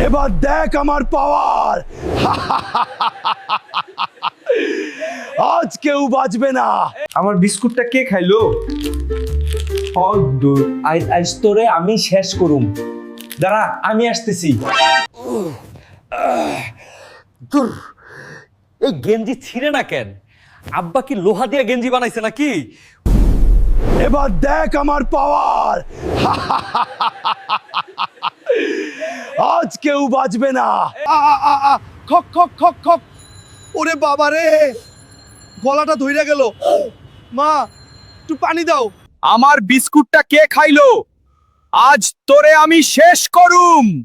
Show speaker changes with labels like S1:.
S1: এবার দেখ আমার পাওয়ার। আজ কেউ বাঁচবে না।
S2: আমার বিস্কুটটা কে খাইলো? আজ তোরে আমি শেষ করুম। দাঁড়া, আমি আসতেছি।
S3: ধুর, এই গেঞ্জি ছিঁড়ে না কেন? আব্বা কি লোহা দিয়ে গেঞ্জি বানাইছে নাকি?
S1: এবার দেখ আমার পাওয়ার। আজ কেউ বাঁচবে না। খক খক খক খক। ওরে বাবা রে, গলাটা ধইরা গেল। মা, একটু পানি দাও।
S2: আমার বিস্কুটটা কে খাইলো? আজ তোরে আমি শেষ করুম।